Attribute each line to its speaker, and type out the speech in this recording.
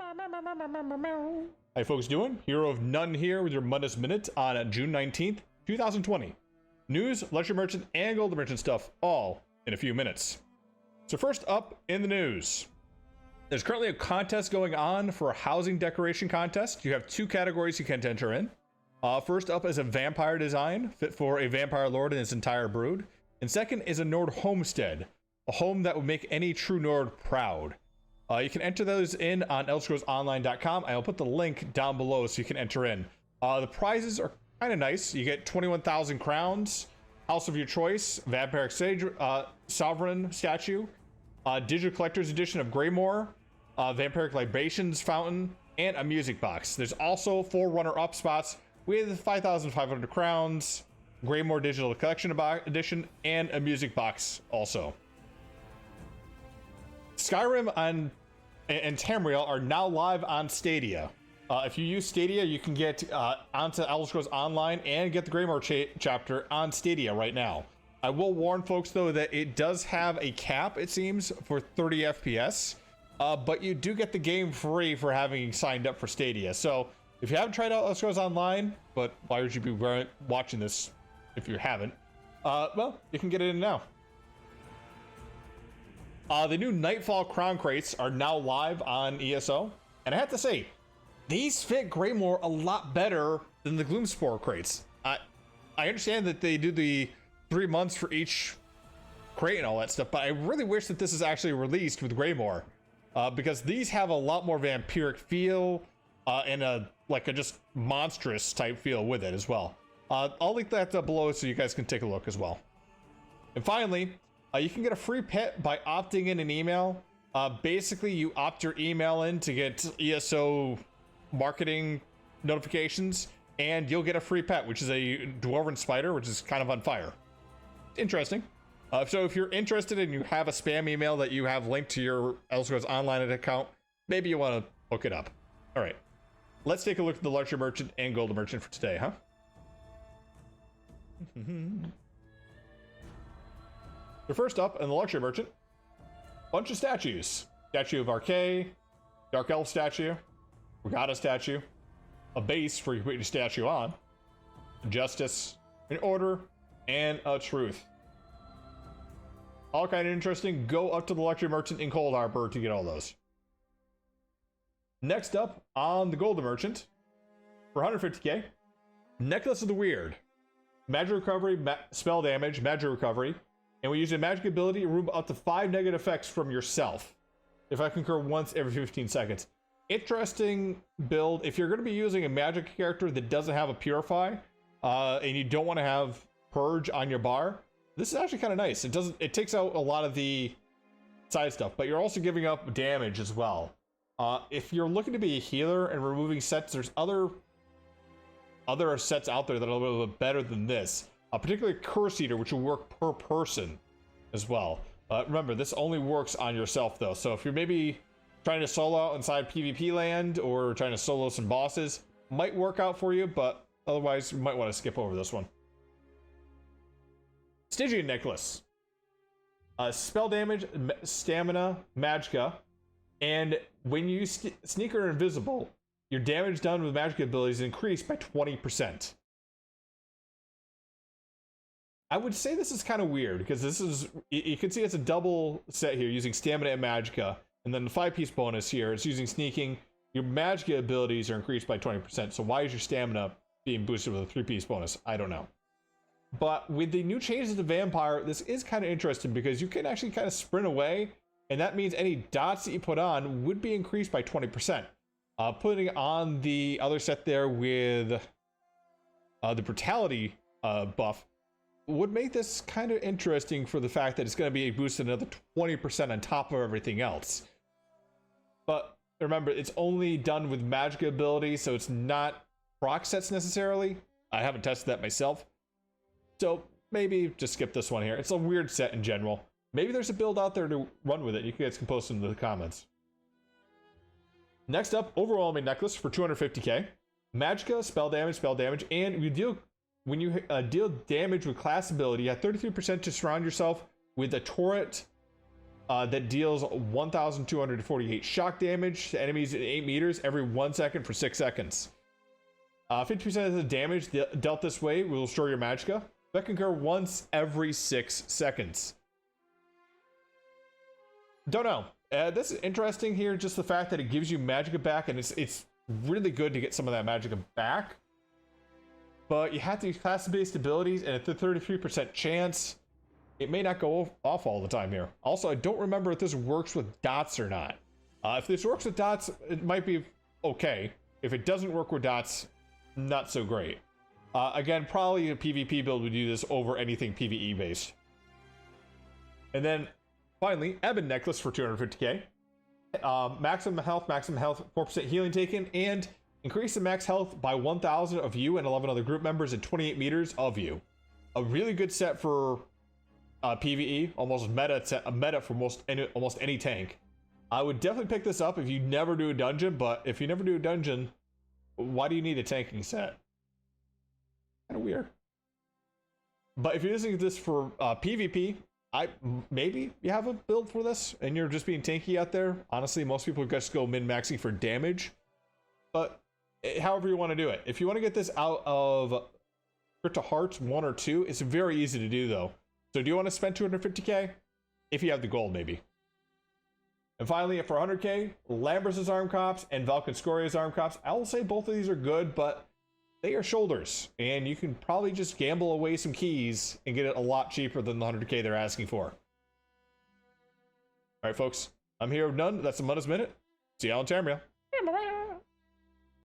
Speaker 1: How you folks doing? Hero of None here with your Mundus Minute on June 19th, 2020. News, Lecture Merchant, and Gold Merchant stuff, all in a few minutes. So first up in the news. There's currently a contest going on for a housing decoration contest. You have two categories you can enter in. First up is a vampire design, fit for a vampire lord and his entire brood. And second is a Nord homestead, a home that would make any true Nord proud. You can enter those in on elderscrollsonline.com. I'll put the link down below so you can enter in. The prizes are kind of nice. You get 21,000 crowns, house of your choice, vampiric sage, sovereign statue, digital collector's edition of Greymoor, vampiric libations fountain, and a music box. There's also 4 runner-up spots with 5,500 crowns, Greymoor digital collection edition, and a music box also. Skyrim and Tamriel are now live on Stadia. If you use Stadia, you can get onto Elder Scrolls Online and get the Greymoor chapter on Stadia right now. I will warn folks, though, that it does have a cap, it seems, for 30 FPS. But you do get the game free for having signed up for Stadia. So if you haven't tried out Elder Scrolls Online, but why would you be watching this if you haven't? Well, you can get it in now. The new Nightfall Crown Crates are now live on ESO. And I have to say, these fit Greymoor a lot better than the Gloomspore crates. I understand that they do the 3 months for each crate and all that stuff, but I really wish that this is actually released with Greymoor. Because these have a lot more vampiric feel and a just monstrous type feel with it as well. I'll link that up below so you guys can take a look as well. And finally, you can get a free pet by opting in an email. Basically, you opt your email in to get ESO marketing notifications, and you'll get a free pet, which is a dwarven spider, which is kind of on fire. Interesting. So if you're interested and you have a spam email that you have linked to your Elder Scrolls Online account, maybe you want to hook it up. All right, let's take a look at the Lecture Merchant and Gold Merchant for today, huh? So first up in the Lecture Merchant, bunch of statues. Statue of Archay, Dark Elf statue, Regatta statue, a base for you to put your statue on, Justice, an Order, and a Truth. All kind of interesting. Go up to the Lecture Merchant in Cold Harbor to get all those. Next up on the Golden Merchant, for 150k, Necklace of the Weird. Magic recovery, spell damage, magic recovery, and we use a magic ability to remove up to 5 negative effects from yourself. If I concur once every 15 seconds. Interesting build. If you're going to be using a magic character that doesn't have a Purify, and you don't want to have Purge on your bar, this is actually kind of nice. It takes out a lot of the side stuff, but you're also giving up damage as well. If you're looking to be a healer and removing sets, there's other sets out there that are a little bit better than this. Particularly Curse Eater, which will work per person as well. Remember, this only works on yourself though. So if you're maybe trying to solo out inside PvP land or trying to solo some bosses, might work out for you, but otherwise you might want to skip over this one. Stygian Necklace. Spell damage, stamina, magicka, and when you sneak or invisible, your damage done with magic abilities is increased by 20%. I would say this is kind of weird because this is, you can see it's a double set here using stamina and magicka, and then the 5-piece bonus here is using sneaking. Your magicka abilities are increased by 20%, so why is your stamina being boosted with a 3-piece bonus? I don't know. But with the new changes to Vampire, this is kind of interesting because you can actually kind of sprint away, and that means any dots that you put on would be increased by 20%. Putting on the other set there with the Brutality buff would make this kind of interesting for the fact that it's going to be boosted another 20% on top of everything else. But remember, it's only done with magic abilities, so it's not proc sets necessarily. I haven't tested that myself. So maybe just skip this one here. It's a weird set in general. Maybe there's a build out there to run with it. You guys can post it in the comments. Next up, Overwhelming Necklace for 250k. Magicka, spell damage, and when you deal damage with class ability, you have 33% to surround yourself with a turret that deals 1,248 shock damage to enemies at 8 meters every 1 second for 6 seconds. 50% of the damage dealt this way will restore your magicka. That can occur once every 6 seconds. Don't know. This is interesting here, just the fact that it gives you magicka back, and it's really good to get some of that magicka back. But you have to use class-based abilities, and at the 33% chance, it may not go off all the time here. Also, I don't remember if this works with dots or not. If this works with dots, it might be okay. If it doesn't work with dots, not so great. Again, probably a PvP build would do this over anything PvE based. And then finally, Ebon Necklace for 250k. Maximum health, 4% healing taken, and increase the max health by 1,000 of you and 11 other group members and 28 meters of you. A really good set for PvE, almost meta for almost any tank. I would definitely pick this up if you never do a dungeon, but if you never do a dungeon, why do you need a tanking set? Kind of weird. But if you're using this for PvP, maybe you have a build for this and you're just being tanky out there. Honestly, most people just go min-maxing for damage. But however you want to do it. If you want to get this out of Crypto Hearts 1 or 2, it's very easy to do though. So do you want to spend 250k? If you have the gold, maybe. And finally, for 100k, Lambrus's Arm Cops and Valkynscoria's Arm Cops. I will say both of these are good, but they are shoulders, and you can probably just gamble away some keys and get it a lot cheaper than the 100k they're asking for. All right, folks, I'm Hero of None. That's the Mundus Minute. See y'all in Tamriel.